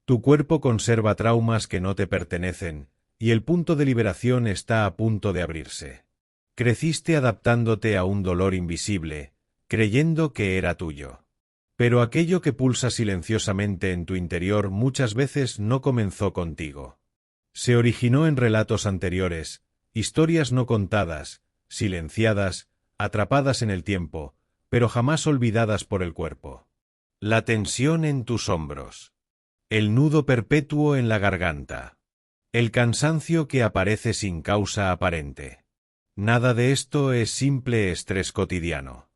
Tu cuerpo conserva traumas que no te pertenecen, y el punto de liberación está a punto de abrirse. Creciste adaptándote a un dolor invisible, creyendo que era tuyo. Pero aquello que pulsa silenciosamente en tu interior muchas veces no comenzó contigo. Se originó en relatos anteriores, historias no contadas, silenciadas, atrapadas en el tiempo, pero jamás olvidadas por el cuerpo. La tensión en tus hombros. El nudo perpetuo en la garganta. El cansancio que aparece sin causa aparente. Nada de esto es simple estrés cotidiano.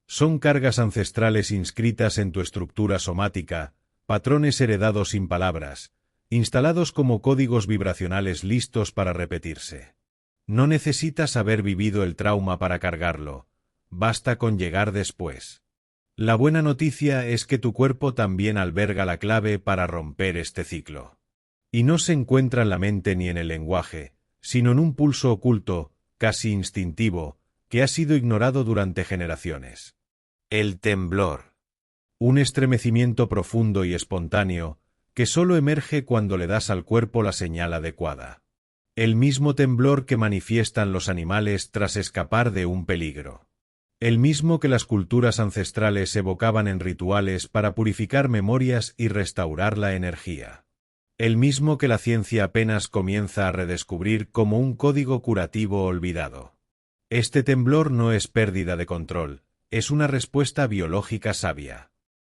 Son cargas ancestrales inscritas en tu estructura somática, patrones heredados sin palabras, instalados como códigos vibracionales listos para repetirse. No necesitas haber vivido el trauma para cargarlo, basta con llegar después. La buena noticia es que tu cuerpo también alberga la clave para romper este ciclo. Y no se encuentra en la mente ni en el lenguaje, sino en un pulso oculto, casi instintivo, que ha sido ignorado durante generaciones. El temblor. Un estremecimiento profundo y espontáneo, que solo emerge cuando le das al cuerpo la señal adecuada. El mismo temblor que manifiestan los animales tras escapar de un peligro. El mismo que las culturas ancestrales evocaban en rituales para purificar memorias y restaurar la energía. El mismo que la ciencia apenas comienza a redescubrir como un código curativo olvidado. Este temblor no es pérdida de control, es una respuesta biológica sabia.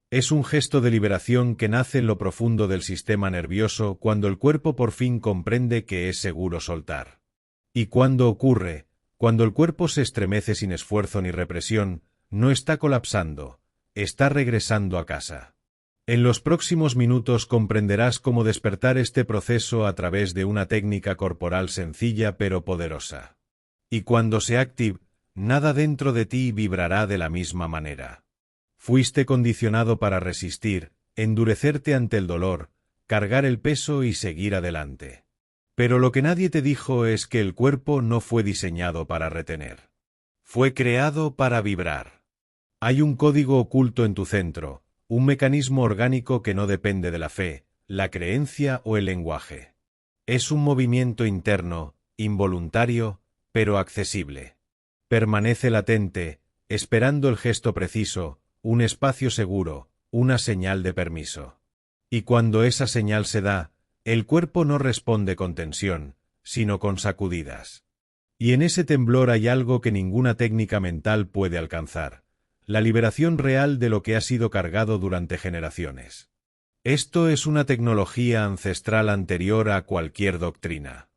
Es un gesto de liberación que nace en lo profundo del sistema nervioso cuando el cuerpo por fin comprende que es seguro soltar. Y cuando ocurre, cuando el cuerpo se estremece sin esfuerzo ni represión, no está colapsando, está regresando a casa. En los próximos minutos comprenderás cómo despertar este proceso a través de una técnica corporal sencilla pero poderosa. Y cuando se active, nada dentro de ti vibrará de la misma manera. Fuiste condicionado para resistir, endurecerte ante el dolor, cargar el peso y seguir adelante. Pero lo que nadie te dijo es que el cuerpo no fue diseñado para retener. Fue creado para vibrar. Hay un código oculto en tu centro, un mecanismo orgánico que no depende de la fe, la creencia o el lenguaje. Es un movimiento interno, involuntario, pero accesible. Permanece latente, esperando el gesto preciso, un espacio seguro, una señal de permiso. Y cuando esa señal se da, el cuerpo no responde con tensión, sino con sacudidas. Y en ese temblor hay algo que ninguna técnica mental puede alcanzar: la liberación real de lo que ha sido cargado durante generaciones. Esto es una tecnología ancestral anterior a cualquier doctrina.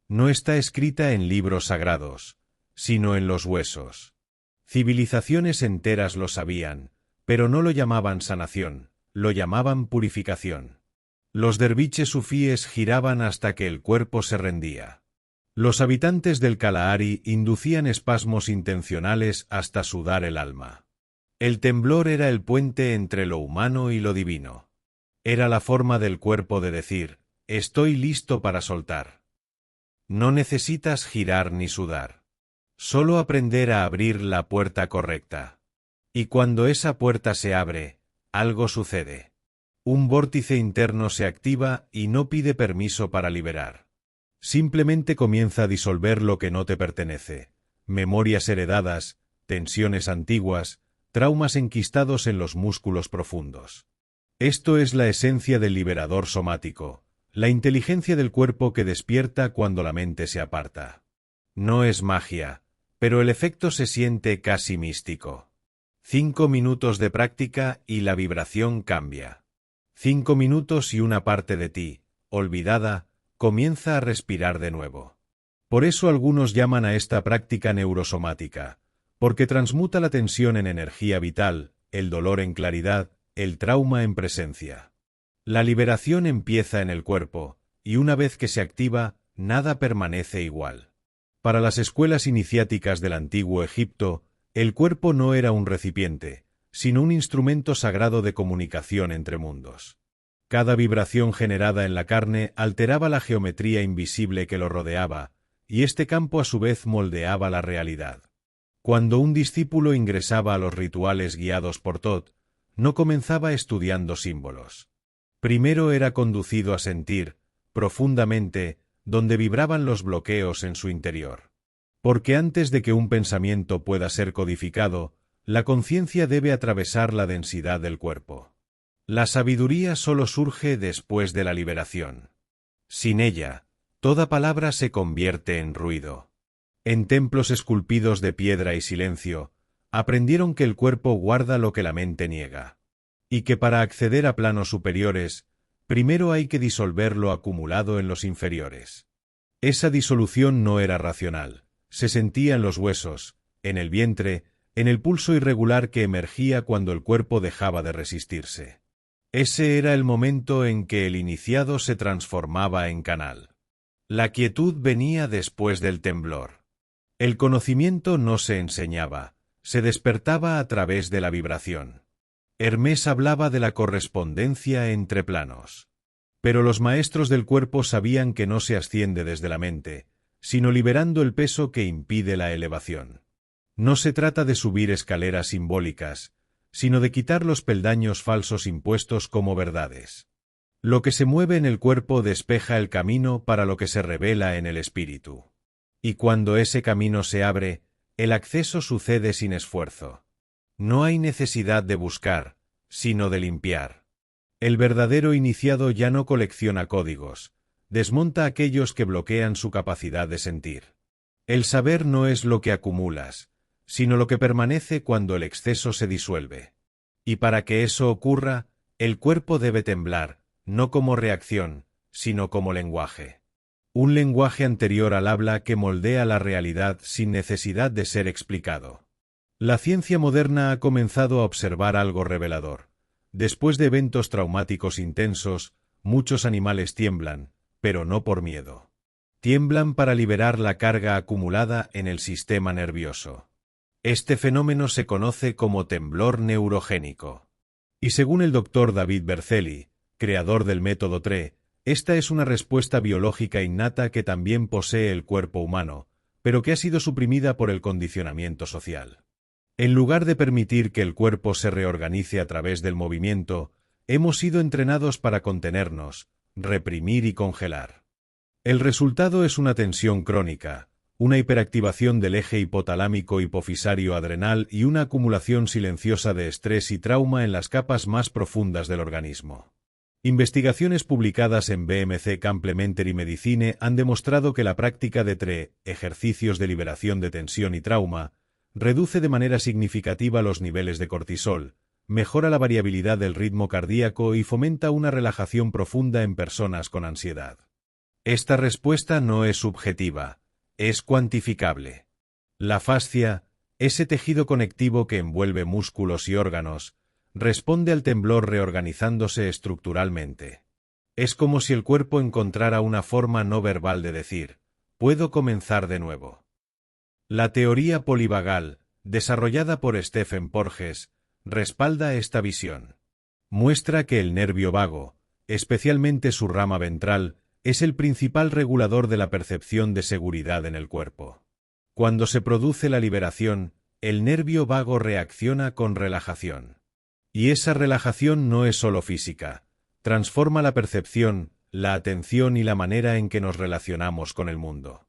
No está escrita en libros sagrados, sino en los huesos. Civilizaciones enteras lo sabían, pero no lo llamaban sanación, lo llamaban purificación. Los derviches sufíes giraban hasta que el cuerpo se rendía. Los habitantes del Kalahari inducían espasmos intencionales hasta sudar el alma. El temblor era el puente entre lo humano y lo divino. Era la forma del cuerpo de decir: estoy listo para soltar. No necesitas girar ni sudar. Solo aprender a abrir la puerta correcta. Y cuando esa puerta se abre, algo sucede. Un vórtice interno se activa y no pide permiso para liberar. Simplemente comienza a disolver lo que no te pertenece: memorias heredadas, tensiones antiguas, traumas enquistados en los músculos profundos. Esto es la esencia del liberador somático, la inteligencia del cuerpo que despierta cuando la mente se aparta. No es magia, pero el efecto se siente casi místico. 5 minutos de práctica y la vibración cambia. 5 minutos y una parte de ti, olvidada, comienza a respirar de nuevo. Por eso algunos llaman a esta práctica neurosomática, porque transmuta la tensión en energía vital, el dolor en claridad, el trauma en presencia. La liberación empieza en el cuerpo, y una vez que se activa, nada permanece igual. Para las escuelas iniciáticas del antiguo Egipto, el cuerpo no era un recipiente, sino un instrumento sagrado de comunicación entre mundos. Cada vibración generada en la carne alteraba la geometría invisible que lo rodeaba, y este campo a su vez moldeaba la realidad. Cuando un discípulo ingresaba a los rituales guiados por Thoth, no comenzaba estudiando símbolos. Primero era conducido a sentir, profundamente, donde vibraban los bloqueos en su interior. Porque antes de que un pensamiento pueda ser codificado, la conciencia debe atravesar la densidad del cuerpo. La sabiduría solo surge después de la liberación. Sin ella, toda palabra se convierte en ruido. En templos esculpidos de piedra y silencio, aprendieron que el cuerpo guarda lo que la mente niega. Y que para acceder a planos superiores, primero hay que disolver lo acumulado en los inferiores. Esa disolución no era racional, se sentía en los huesos, en el vientre, en el pulso irregular que emergía cuando el cuerpo dejaba de resistirse. Ese era el momento en que el iniciado se transformaba en canal. La quietud venía después del temblor. El conocimiento no se enseñaba, se despertaba a través de la vibración. Hermés hablaba de la correspondencia entre planos. Pero los maestros del cuerpo sabían que no se asciende desde la mente, sino liberando el peso que impide la elevación. No se trata de subir escaleras simbólicas, sino de quitar los peldaños falsos impuestos como verdades. Lo que se mueve en el cuerpo despeja el camino para lo que se revela en el espíritu. Y cuando ese camino se abre, el acceso sucede sin esfuerzo. No hay necesidad de buscar, sino de limpiar. El verdadero iniciado ya no colecciona códigos, desmonta aquellos que bloquean su capacidad de sentir. El saber no es lo que acumulas, sino lo que permanece cuando el exceso se disuelve. Y para que eso ocurra, el cuerpo debe temblar, no como reacción, sino como lenguaje. Un lenguaje anterior al habla que moldea la realidad sin necesidad de ser explicado. La ciencia moderna ha comenzado a observar algo revelador. Después de eventos traumáticos intensos, muchos animales tiemblan, pero no por miedo. Tiemblan para liberar la carga acumulada en el sistema nervioso. Este fenómeno se conoce como temblor neurogénico. Y según el Dr. David Berceli, creador del método TRE, esta es una respuesta biológica innata que también posee el cuerpo humano, pero que ha sido suprimida por el condicionamiento social. En lugar de permitir que el cuerpo se reorganice a través del movimiento, hemos sido entrenados para contenernos, reprimir y congelar. El resultado es una tensión crónica, una hiperactivación del eje hipotalámico hipofisario adrenal y una acumulación silenciosa de estrés y trauma en las capas más profundas del organismo. Investigaciones publicadas en BMC Complementary Medicine han demostrado que la práctica de TRE, ejercicios de liberación de tensión y trauma, reduce de manera significativa los niveles de cortisol, mejora la variabilidad del ritmo cardíaco y fomenta una relajación profunda en personas con ansiedad. Esta respuesta no es subjetiva, es cuantificable. La fascia, ese tejido conectivo que envuelve músculos y órganos, responde al temblor reorganizándose estructuralmente. Es como si el cuerpo encontrara una forma no verbal de decir, puedo comenzar de nuevo. La teoría polivagal, desarrollada por Stephen Porges, respalda esta visión. Muestra que el nervio vago, especialmente su rama ventral, es el principal regulador de la percepción de seguridad en el cuerpo. Cuando se produce la liberación, el nervio vago reacciona con relajación. Y esa relajación no es solo física, transforma la percepción, la atención y la manera en que nos relacionamos con el mundo.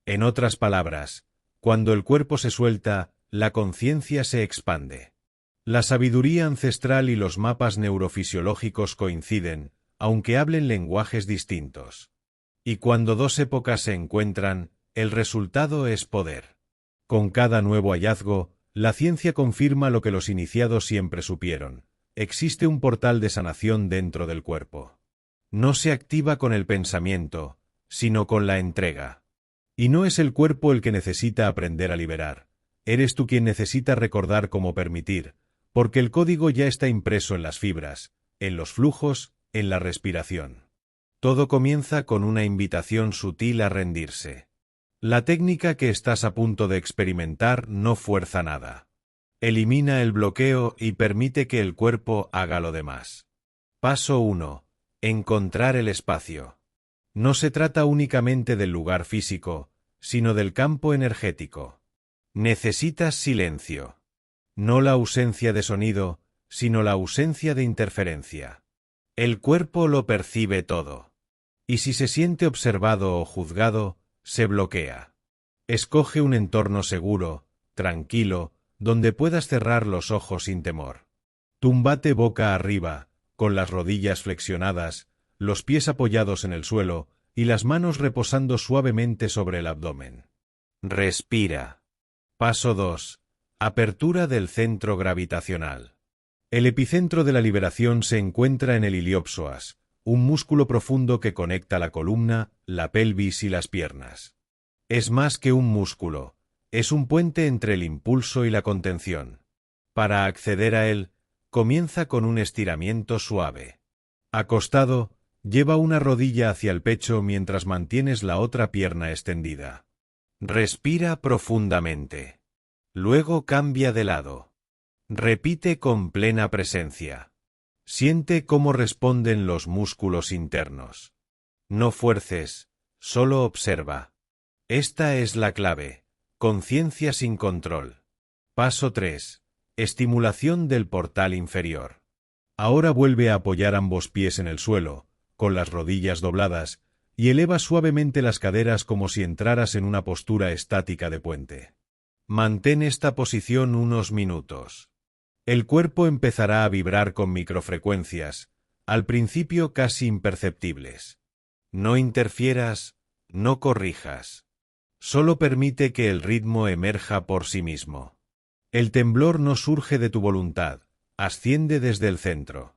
En otras palabras, cuando el cuerpo se suelta, la conciencia se expande. La sabiduría ancestral y los mapas neurofisiológicos coinciden, aunque hablen lenguajes distintos. Y cuando dos épocas se encuentran, el resultado es poder. Con cada nuevo hallazgo, la ciencia confirma lo que los iniciados siempre supieron. Existe un portal de sanación dentro del cuerpo. No se activa con el pensamiento, sino con la entrega. Y no es el cuerpo el que necesita aprender a liberar. Eres tú quien necesita recordar cómo permitir, porque el código ya está impreso en las fibras, en los flujos, en la respiración. Todo comienza con una invitación sutil a rendirse. La técnica que estás a punto de experimentar no fuerza nada. Elimina el bloqueo y permite que el cuerpo haga lo demás. Paso 1. Encontrar el espacio. No se trata únicamente del lugar físico, sino del campo energético. Necesitas silencio. No la ausencia de sonido, sino la ausencia de interferencia. El cuerpo lo percibe todo. Y si se siente observado o juzgado, se bloquea. Escoge un entorno seguro, tranquilo, donde puedas cerrar los ojos sin temor. Túmbate boca arriba, con las rodillas flexionadas, los pies apoyados en el suelo y las manos reposando suavemente sobre el abdomen. Respira. Paso 2. Apertura del centro gravitacional. El epicentro de la liberación se encuentra en el iliopsoas, un músculo profundo que conecta la columna, la pelvis y las piernas. Es más que un músculo, es un puente entre el impulso y la contención. Para acceder a él, comienza con un estiramiento suave. Acostado, lleva una rodilla hacia el pecho mientras mantienes la otra pierna extendida. Respira profundamente. Luego cambia de lado. Repite con plena presencia. Siente cómo responden los músculos internos. No fuerces, solo observa. Esta es la clave. Conciencia sin control. Paso 3. Estimulación del portal inferior. Ahora vuelve a apoyar ambos pies en el suelo, con las rodillas dobladas, y eleva suavemente las caderas como si entraras en una postura estática de puente. Mantén esta posición unos minutos. El cuerpo empezará a vibrar con microfrecuencias, al principio casi imperceptibles. No interfieras, no corrijas. Solo permite que el ritmo emerja por sí mismo. El temblor no surge de tu voluntad, asciende desde el centro.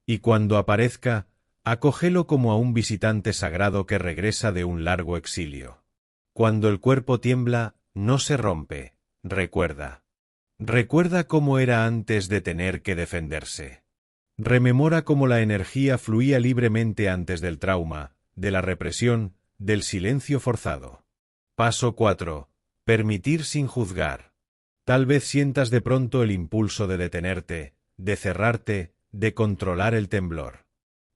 Y cuando aparezca, acógelo como a un visitante sagrado que regresa de un largo exilio. Cuando el cuerpo tiembla, no se rompe, recuerda. Recuerda cómo era antes de tener que defenderse. Rememora cómo la energía fluía libremente antes del trauma, de la represión, del silencio forzado. Paso 4. Permitir sin juzgar. Tal vez sientas de pronto el impulso de detenerte, de cerrarte, de controlar el temblor.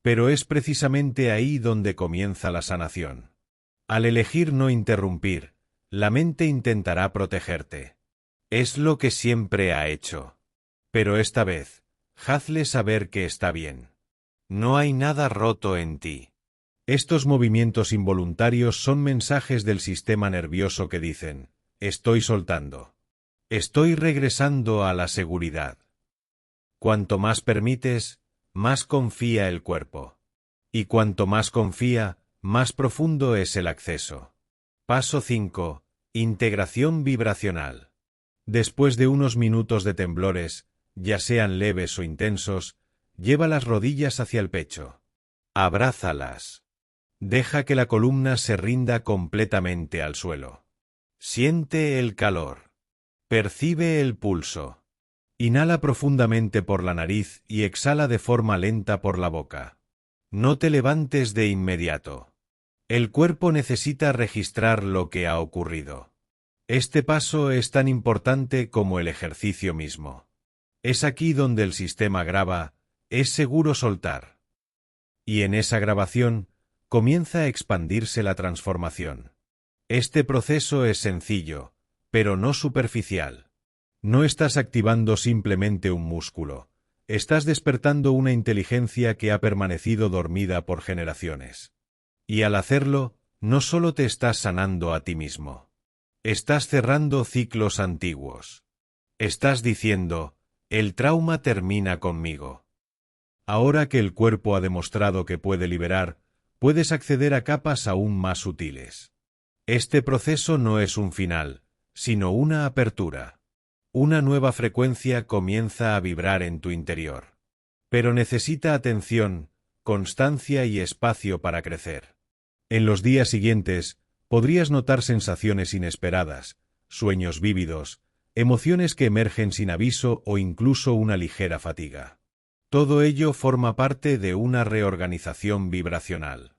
Pero es precisamente ahí donde comienza la sanación. Al elegir no interrumpir, la mente intentará protegerte. Es lo que siempre ha hecho. Pero esta vez, hazle saber que está bien. No hay nada roto en ti. Estos movimientos involuntarios son mensajes del sistema nervioso que dicen, estoy soltando. Estoy regresando a la seguridad. Cuanto más permites, más confía el cuerpo. Y cuanto más confía, más profundo es el acceso. Paso 5. Integración vibracional. Después de unos minutos de temblores, ya sean leves o intensos, lleva las rodillas hacia el pecho. Abrázalas. Deja que la columna se rinda completamente al suelo. Siente el calor. Percibe el pulso. Inhala profundamente por la nariz y exhala de forma lenta por la boca. No te levantes de inmediato. El cuerpo necesita registrar lo que ha ocurrido. Este paso es tan importante como el ejercicio mismo. Es aquí donde el sistema graba, es seguro soltar. Y en esa grabación, comienza a expandirse la transformación. Este proceso es sencillo, pero no superficial. No estás activando simplemente un músculo, estás despertando una inteligencia que ha permanecido dormida por generaciones. Y al hacerlo, no solo te estás sanando a ti mismo. Estás cerrando ciclos antiguos. Estás diciendo, el trauma termina conmigo. Ahora que el cuerpo ha demostrado que puede liberar, puedes acceder a capas aún más sutiles. Este proceso no es un final, sino una apertura. Una nueva frecuencia comienza a vibrar en tu interior. Pero necesita atención, constancia y espacio para crecer. En los días siguientes, podrías notar sensaciones inesperadas, sueños vívidos, emociones que emergen sin aviso o incluso una ligera fatiga. Todo ello forma parte de una reorganización vibracional.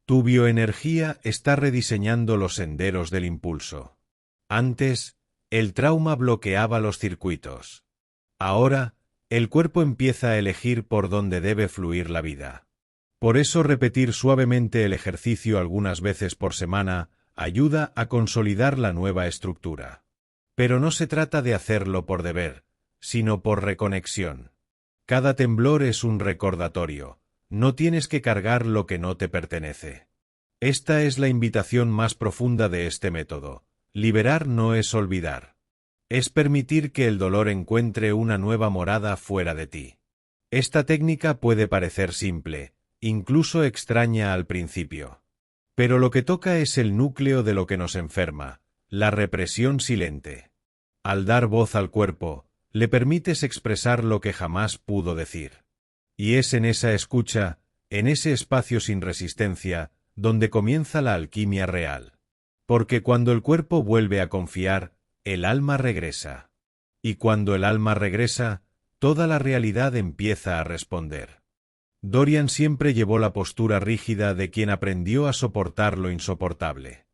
Tu bioenergía está rediseñando los senderos del impulso. Antes, el trauma bloqueaba los circuitos. Ahora, el cuerpo empieza a elegir por dónde debe fluir la vida. Por eso repetir suavemente el ejercicio algunas veces por semana ayuda a consolidar la nueva estructura. Pero no se trata de hacerlo por deber, sino por reconexión. Cada temblor es un recordatorio, no tienes que cargar lo que no te pertenece. Esta es la invitación más profunda de este método. Liberar no es olvidar. Es permitir que el dolor encuentre una nueva morada fuera de ti. Esta técnica puede parecer simple, incluso extraña al principio. Pero lo que toca es el núcleo de lo que nos enferma, la represión silente. Al dar voz al cuerpo, le permites expresar lo que jamás pudo decir. Y es en esa escucha, en ese espacio sin resistencia, donde comienza la alquimia real. Porque cuando el cuerpo vuelve a confiar, el alma regresa. Y cuando el alma regresa, toda la realidad empieza a responder. Dorian siempre llevó la postura rígida de quien aprendió a soportar lo insoportable.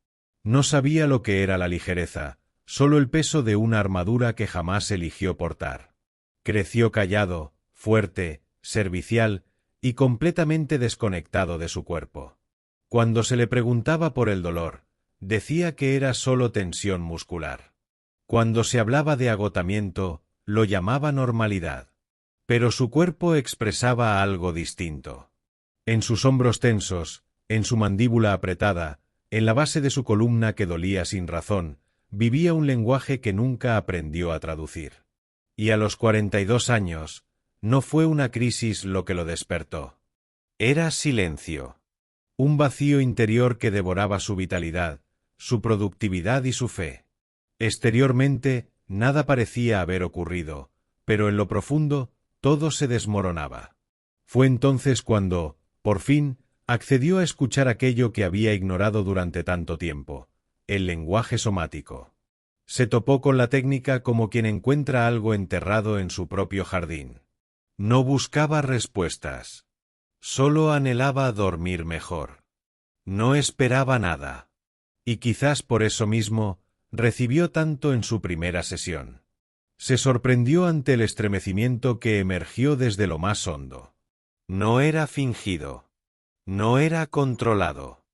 No sabía lo que era la ligereza, solo el peso de una armadura que jamás eligió portar. Creció callado, fuerte, servicial y completamente desconectado de su cuerpo. Cuando se le preguntaba por el dolor, decía que era solo tensión muscular. Cuando se hablaba de agotamiento, lo llamaba normalidad. Pero su cuerpo expresaba algo distinto. En sus hombros tensos, en su mandíbula apretada, en la base de su columna que dolía sin razón, vivía un lenguaje que nunca aprendió a traducir. Y a los 42 años, no fue una crisis lo que lo despertó. Era silencio. Un vacío interior que devoraba su vitalidad, su productividad y su fe. Exteriormente, nada parecía haber ocurrido, pero en lo profundo, todo se desmoronaba. Fue entonces cuando, por fin, accedió a escuchar aquello que había ignorado durante tanto tiempo, el lenguaje somático. Se topó con la técnica como quien encuentra algo enterrado en su propio jardín. No buscaba respuestas. Solo anhelaba dormir mejor. No esperaba nada. Y quizás por eso mismo, recibió tanto en su primera sesión. Se sorprendió ante el estremecimiento que emergió desde lo más hondo. No era fingido. No era controlado.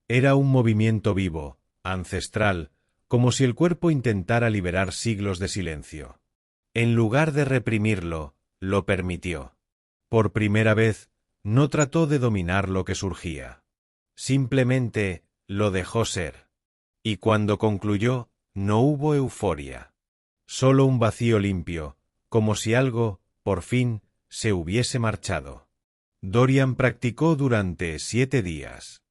Era un movimiento vivo, ancestral, como si el cuerpo intentara liberar siglos de silencio. En lugar de reprimirlo, lo permitió. Por primera vez, no trató de dominar lo que surgía. Simplemente, lo dejó ser. Y cuando concluyó, no hubo euforia. Solo un vacío limpio, como si algo, por fin, se hubiese marchado. Dorian practicó durante 7 días.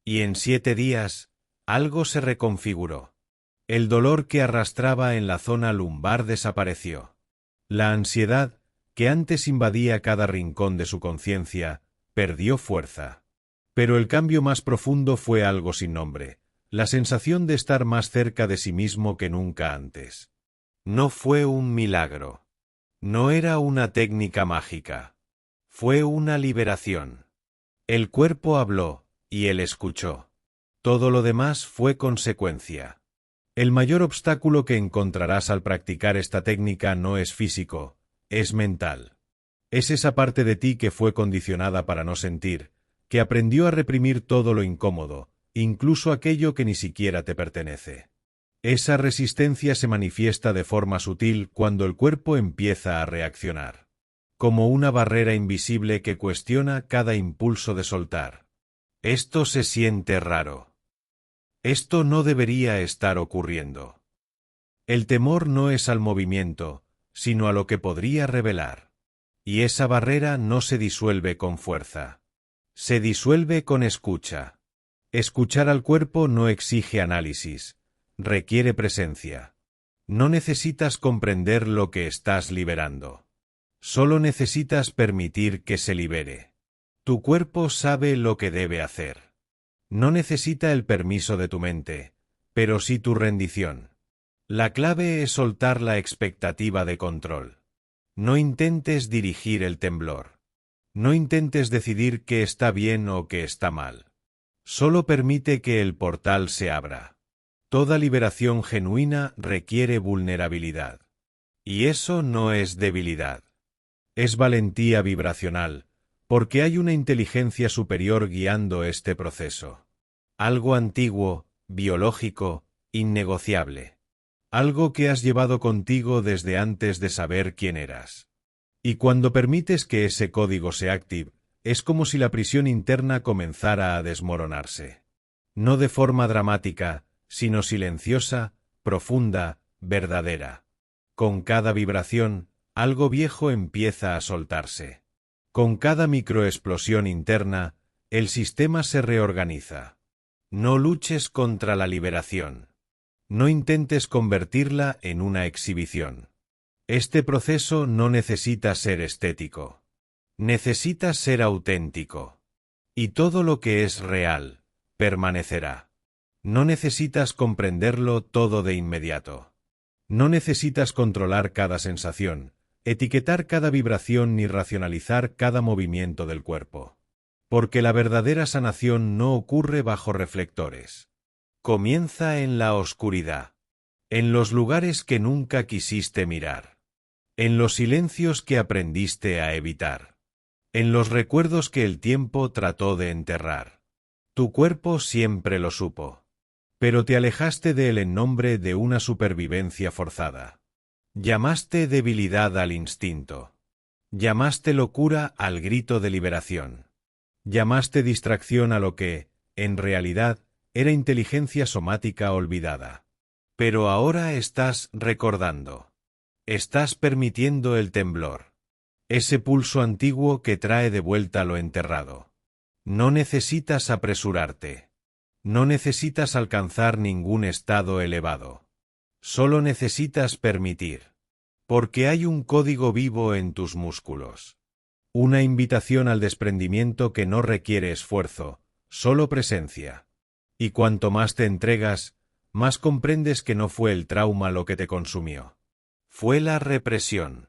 Y en 7 días, algo se reconfiguró. El dolor que arrastraba en la zona lumbar desapareció. La ansiedad, que antes invadía cada rincón de su conciencia, perdió fuerza. Pero el cambio más profundo fue algo sin nombre, la sensación de estar más cerca de sí mismo que nunca antes. No fue un milagro. No era una técnica mágica. Fue una liberación. El cuerpo habló, y él escuchó. Todo lo demás fue consecuencia. El mayor obstáculo que encontrarás al practicar esta técnica no es físico, es mental. Es esa parte de ti que fue condicionada para no sentir, que aprendió a reprimir todo lo incómodo, incluso aquello que ni siquiera te pertenece. Esa resistencia se manifiesta de forma sutil cuando el cuerpo empieza a reaccionar. Como una barrera invisible que cuestiona cada impulso de soltar. Esto se siente raro. Esto no debería estar ocurriendo. El temor no es al movimiento, sino a lo que podría revelar. Y esa barrera no se disuelve con fuerza. Se disuelve con escucha. Escuchar al cuerpo no exige análisis, requiere presencia. No necesitas comprender lo que estás liberando. Solo necesitas permitir que se libere. Tu cuerpo sabe lo que debe hacer. No necesita el permiso de tu mente, pero sí tu rendición. La clave es soltar la expectativa de control. No intentes dirigir el temblor. No intentes decidir qué está bien o qué está mal. Solo permite que el portal se abra. Toda liberación genuina requiere vulnerabilidad. Y eso no es debilidad. Es valentía vibracional, porque hay una inteligencia superior guiando este proceso. Algo antiguo, biológico, innegociable. Algo que has llevado contigo desde antes de saber quién eras. Y cuando permites que ese código se active, es como si la prisión interna comenzara a desmoronarse. No de forma dramática, sino silenciosa, profunda, verdadera. Con cada vibración, algo viejo empieza a soltarse. Con cada microexplosión interna, el sistema se reorganiza. No luches contra la liberación. No intentes convertirla en una exhibición. Este proceso no necesita ser estético. Necesita ser auténtico. Y todo lo que es real, permanecerá. No necesitas comprenderlo todo de inmediato. No necesitas controlar cada sensación, etiquetar cada vibración ni racionalizar cada movimiento del cuerpo. Porque la verdadera sanación no ocurre bajo reflectores. Comienza en la oscuridad. En los lugares que nunca quisiste mirar. En los silencios que aprendiste a evitar. En los recuerdos que el tiempo trató de enterrar. Tu cuerpo siempre lo supo. Pero te alejaste de él en nombre de una supervivencia forzada. Llamaste debilidad al instinto. Llamaste locura al grito de liberación. Llamaste distracción a lo que, en realidad, era inteligencia somática olvidada. Pero ahora estás recordando. Estás permitiendo el temblor. Ese pulso antiguo que trae de vuelta lo enterrado. No necesitas apresurarte. No necesitas alcanzar ningún estado elevado. Solo necesitas permitir. Porque hay un código vivo en tus músculos. Una invitación al desprendimiento que no requiere esfuerzo, solo presencia. Y cuanto más te entregas, más comprendes que no fue el trauma lo que te consumió. Fue la represión.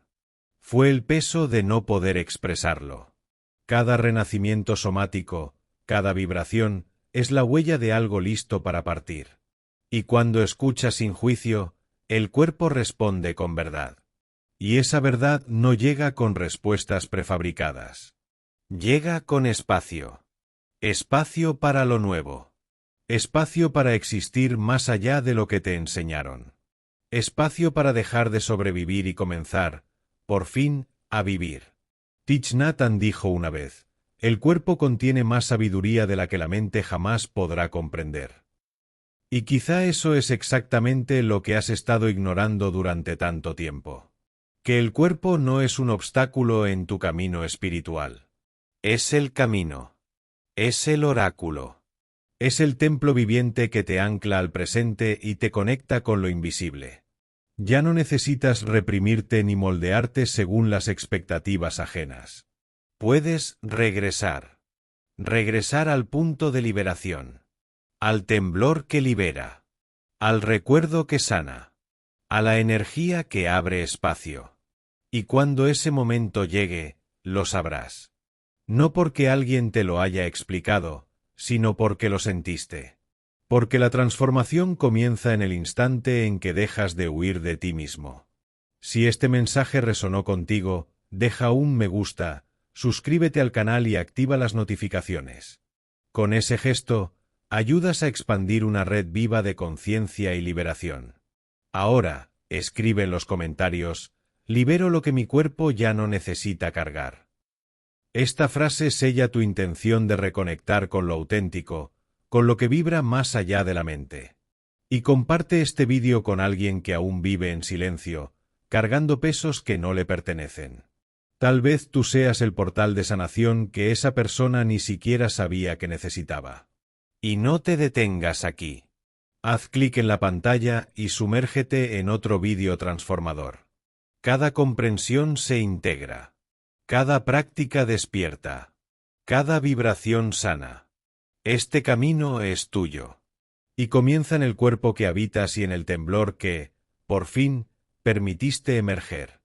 Fue el peso de no poder expresarlo. Cada renacimiento somático, cada vibración, es la huella de algo listo para partir. Y cuando escuchas sin juicio, el cuerpo responde con verdad. Y esa verdad no llega con respuestas prefabricadas. Llega con espacio. Espacio para lo nuevo. Espacio para existir más allá de lo que te enseñaron. Espacio para dejar de sobrevivir y comenzar, por fin, a vivir. Thich Nhat Hanh dijo una vez, el cuerpo contiene más sabiduría de la que la mente jamás podrá comprender. Y quizá eso es exactamente lo que has estado ignorando durante tanto tiempo. Que el cuerpo no es un obstáculo en tu camino espiritual. Es el camino. Es el oráculo. Es el templo viviente que te ancla al presente y te conecta con lo invisible. Ya no necesitas reprimirte ni moldearte según las expectativas ajenas. Puedes regresar. Regresar al punto de liberación. Al temblor que libera. Al recuerdo que sana. A la energía que abre espacio. Y cuando ese momento llegue, lo sabrás. No porque alguien te lo haya explicado, sino porque lo sentiste. Porque la transformación comienza en el instante en que dejas de huir de ti mismo. Si este mensaje resonó contigo, deja un me gusta, suscríbete al canal y activa las notificaciones. Con ese gesto, ayudas a expandir una red viva de conciencia y liberación. Ahora, escribe en los comentarios, libero lo que mi cuerpo ya no necesita cargar. Esta frase sella tu intención de reconectar con lo auténtico, con lo que vibra más allá de la mente. Y comparte este vídeo con alguien que aún vive en silencio, cargando pesos que no le pertenecen. Tal vez tú seas el portal de sanación que esa persona ni siquiera sabía que necesitaba. Y no te detengas aquí. Haz clic en la pantalla y sumérgete en otro vídeo transformador. Cada comprensión se integra. Cada práctica despierta. Cada vibración sana. Este camino es tuyo. Y comienza en el cuerpo que habitas y en el temblor que, por fin, permitiste emerger.